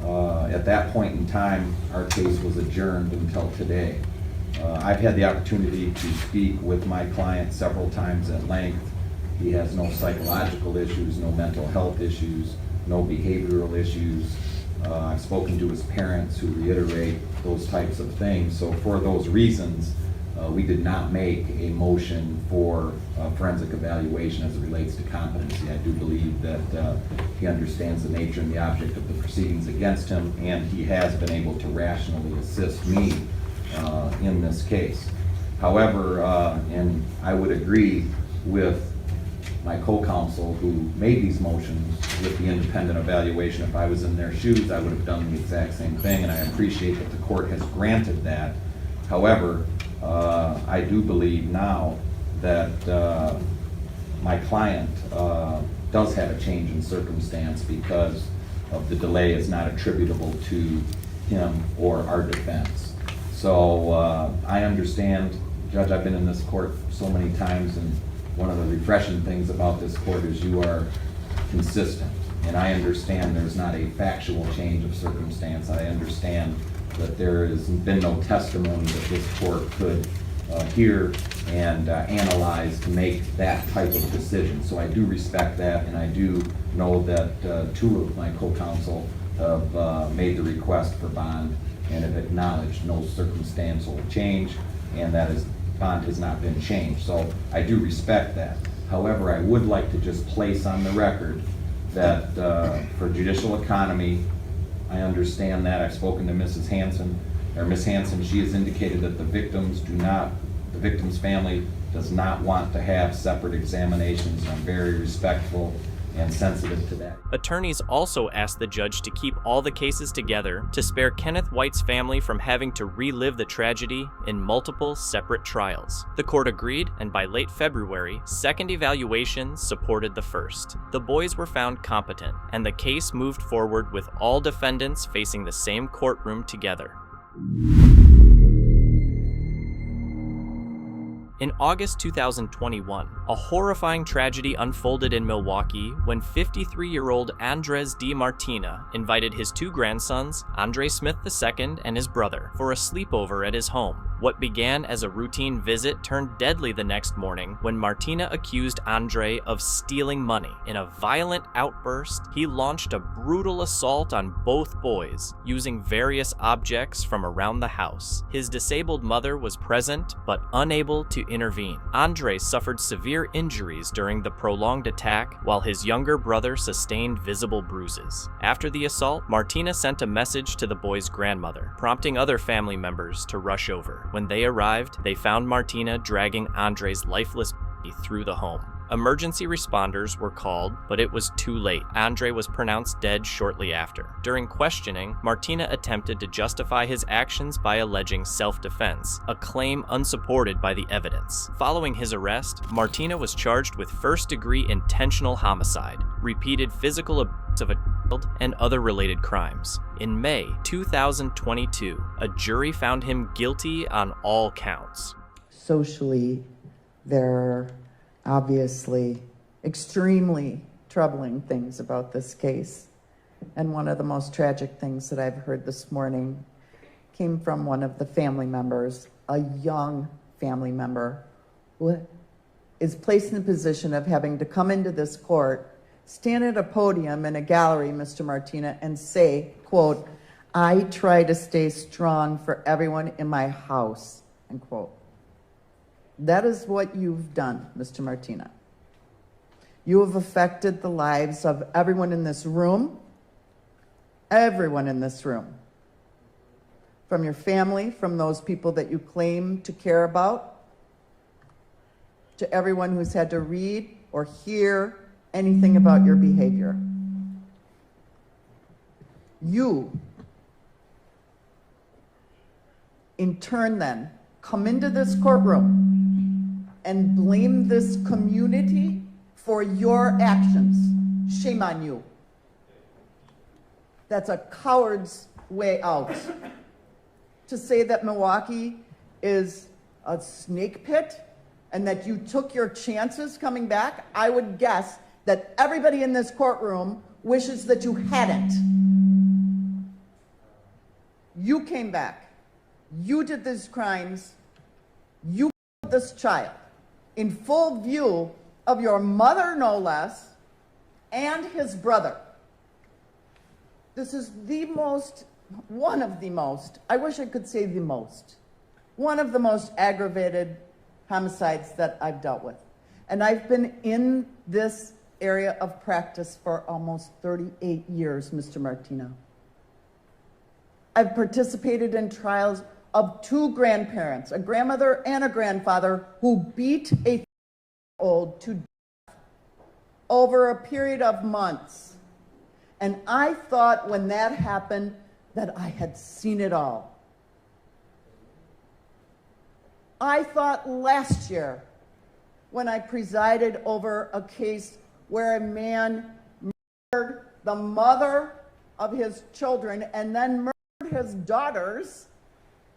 At that point in time, our case was adjourned until today. I've had the opportunity to speak with my client several times at length. He has no psychological issues, no mental health issues, no behavioral issues. I've spoken to his parents who reiterate those types of things. So for those reasons, we did not make a motion for forensic evaluation as it relates to competency. I do believe that he understands the nature and the object of the proceedings against him, and he has been able to rationally assist me in this case. However, and I would agree with my co-counsel who made these motions with the independent evaluation. If I was in their shoes, I would have done the exact same thing, and I appreciate that the court has granted that. However, I do believe now that my client does have a change in circumstance because of the delay is not attributable to him or our defense. So I understand, Judge, I've been in this court so many times, and one of the refreshing things about this court is you are consistent. And I understand there's not a factual change of circumstance. I understand that there has been no testimony that this court could hear and analyze to make that type of decision. So I do respect that, and I do know that 2 of my co-counsel have made the request for bond and have acknowledged no circumstantial change, and that is bond has not been changed. So I do respect that. However, I would like to just place on the record that for judicial economy, I understand that. I've spoken to Mrs. Hansen, or Ms. Hansen. She has indicated that the victim's family does not want to have separate examinations. I'm very respectful and sensitive to that. Attorneys also asked the judge to keep all the cases together to spare Kenneth White's family from having to relive the tragedy in multiple separate trials. The court agreed, and by late February, second evaluations supported the first. The boys were found competent, and the case moved forward with all defendants facing the same courtroom together. In August 2021, a horrifying tragedy unfolded in Milwaukee when 53-year-old Andres D. Martina invited his 2 grandsons, Andre Smith II and his brother, for a sleepover at his home. What began as a routine visit turned deadly the next morning when Martina accused Andre of stealing money. In a violent outburst, he launched a brutal assault on both boys, using various objects from around the house. His disabled mother was present, but unable to intervene. Andre suffered severe injuries during the prolonged attack, while his younger brother sustained visible bruises. After the assault, Martina sent a message to the boy's grandmother, prompting other family members to rush over. When they arrived, they found Martina dragging Andre's lifeless body through the home. Emergency responders were called, but it was too late. Andre was pronounced dead shortly after. During questioning, Martina attempted to justify his actions by alleging self-defense, a claim unsupported by the evidence. Following his arrest, Martina was charged with first-degree intentional homicide, repeated physical abuse of a child, and other related crimes. In May 2022, a jury found him guilty on all counts. Socially, there are obviously extremely troubling things about this case. And one of the most tragic things that I've heard this morning came from one of the family members, a young family member who is placed in the position of having to come into this court, stand at a podium in a gallery, Mr. Martina, and say, quote, "I try to stay strong for everyone in my house," end quote. That is what you've done, Mr. Martina. You have affected the lives of everyone in this room, from your family, from those people that you claim to care about, to everyone who's had to read or hear anything about your behavior. You, in turn then, come into this courtroom and blame this community for your actions. Shame on you. That's a coward's way out. To say that Milwaukee is a snake pit and that you took your chances coming back, I would guess that everybody in this courtroom wishes that you hadn't. You came back. You did these crimes. You killed this child in full view of your mother, no less, and his brother. This is one of the most, I wish I could say the most, one of the most aggravated homicides that I've dealt with. And I've been in this area of practice for almost 38 years, Mr. Martino. I've participated in trials of 2 grandparents, a grandmother and a grandfather, who beat a old to death over a period of months. And I thought when that happened that I had seen it all. I thought last year when I presided over a case where a man murdered the mother of his children and then murdered his daughters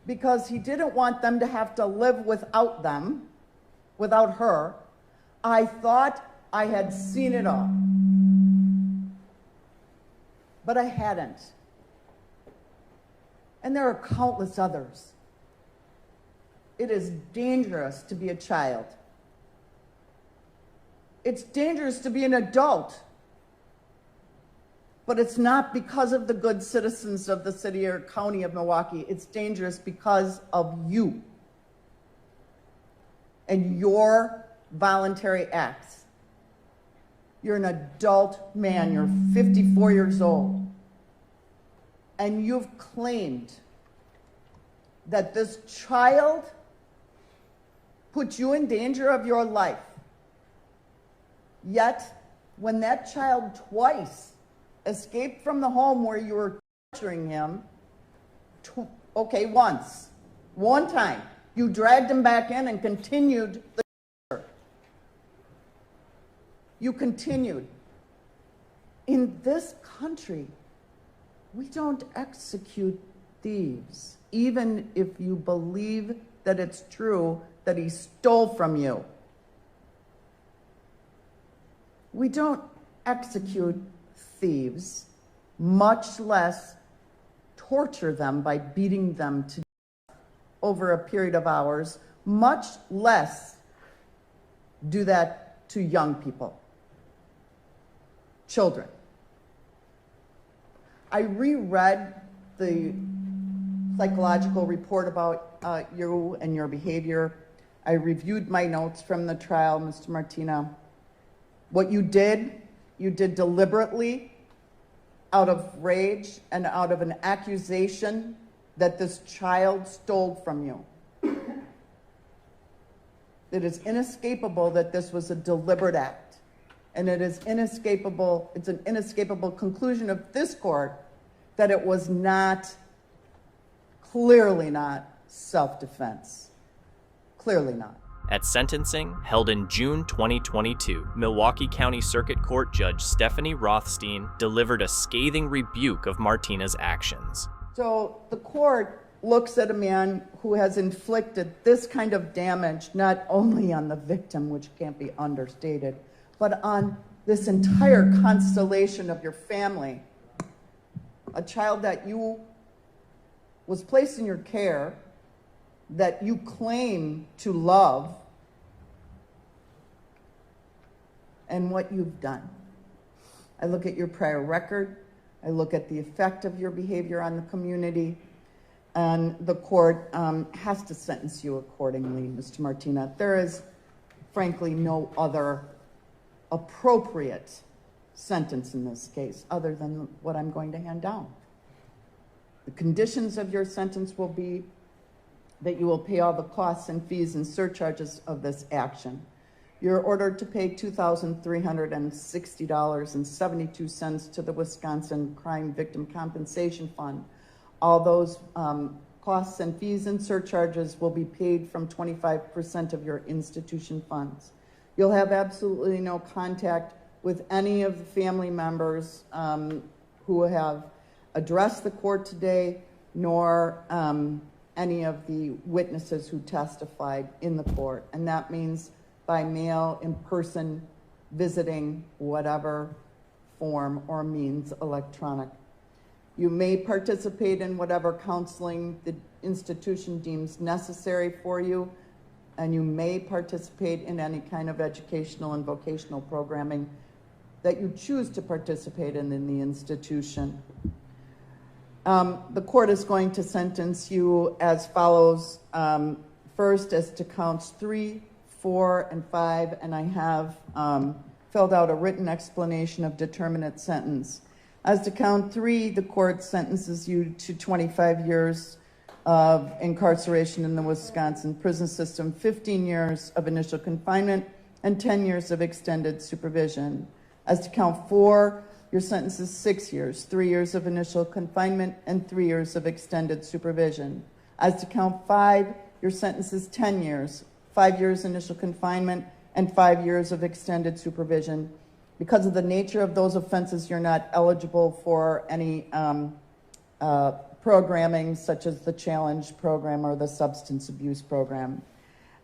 because he didn't want them to have to live without them, without her, I thought I had seen it all. But I hadn't. And there are countless others. It is dangerous to be a child. It's dangerous to be an adult. But it's not because of the good citizens of the city or county of Milwaukee. It's dangerous because of you and your voluntary acts. You're an adult man. You're 54 years old. And you've claimed that this child put you in danger of your life. Yet, when that child twice escaped from the home where you were torturing him, one time, you dragged him back in and continued the torture. You continued. In this country, we don't execute thieves, even if you believe that it's true that he stole from you. We don't execute thieves, much less torture them by beating them to death over a period of hours, much less do that to young people, children. I reread the psychological report about you and your behavior. I reviewed my notes from the trial, Mr. Martina. What you did deliberately out of rage and out of an accusation that this child stole from you. It is inescapable that this was a deliberate act. And it is inescapable, it's an inescapable conclusion of this court that it was not, clearly not, self-defense. Clearly not. At sentencing, held in June 2022, Milwaukee County Circuit Court Judge Stephanie Rothstein delivered a scathing rebuke of Martina's actions. So the court looks at a man who has inflicted this kind of damage, not only on the victim, which can't be understated, but on this entire constellation of your family. A child that you was placed in your care, that you claim to love, and what you've done. I look at your prior record, I look at the effect of your behavior on the community, and the court has to sentence you accordingly, Mr. Martina. There is, frankly, no other appropriate sentence in this case other than what I'm going to hand down. The conditions of your sentence will be that you will pay all the costs and fees and surcharges of this action. You're ordered to pay $2,360.72 to the Wisconsin Crime Victim Compensation Fund. All those costs and fees and surcharges will be paid from 25% of your institution funds. You'll have absolutely no contact with any of the family members who have addressed the court today, nor any of the witnesses who testified in the court. And that means by mail, in person, visiting, whatever form or means electronic. You may participate in whatever counseling the institution deems necessary for you, and you may participate in any kind of educational and vocational programming that you choose to participate in the institution. The court is going to sentence you as follows. First, as to counts 3, 4, and 5, and I have filled out a written explanation of determinate sentence. As to count 3, the court sentences you to 25 years of incarceration in the Wisconsin prison system, 15 years of initial confinement, and 10 years of extended supervision. As to count 4, your sentence is 6 years, 3 years of initial confinement, and 3 years of extended supervision. As to count 5, your sentence is 10 years, 5 years initial confinement, and 5 years of extended supervision. Because of the nature of those offenses, you're not eligible for any programming such as the Challenge program or the substance abuse program.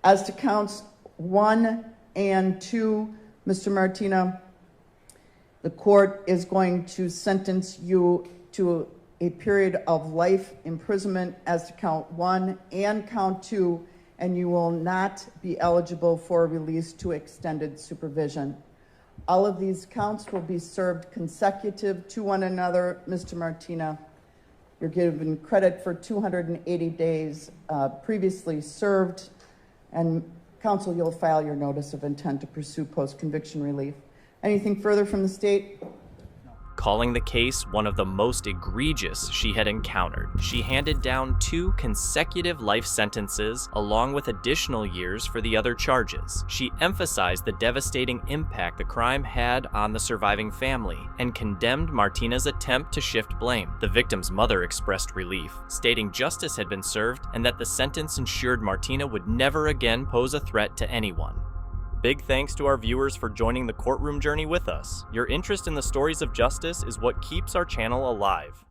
As to counts 1 and 2, Mr. Martina, the court is going to sentence you to a period of life imprisonment as to count 1 and count 2, and you will not be eligible for release to extended supervision. All of these counts will be served consecutive to one another, Mr. Martina. You're given credit for 280 days previously served, and counsel, you'll file your notice of intent to pursue post-conviction relief. Anything further from the state? Calling the case one of the most egregious she had encountered, she handed down 2 consecutive life sentences along with additional years for the other charges. She emphasized the devastating impact the crime had on the surviving family and condemned Martina's attempt to shift blame. The victim's mother expressed relief, stating justice had been served and that the sentence ensured Martina would never again pose a threat to anyone. Big thanks to our viewers for joining the courtroom journey with us. Your interest in the stories of justice is what keeps our channel alive.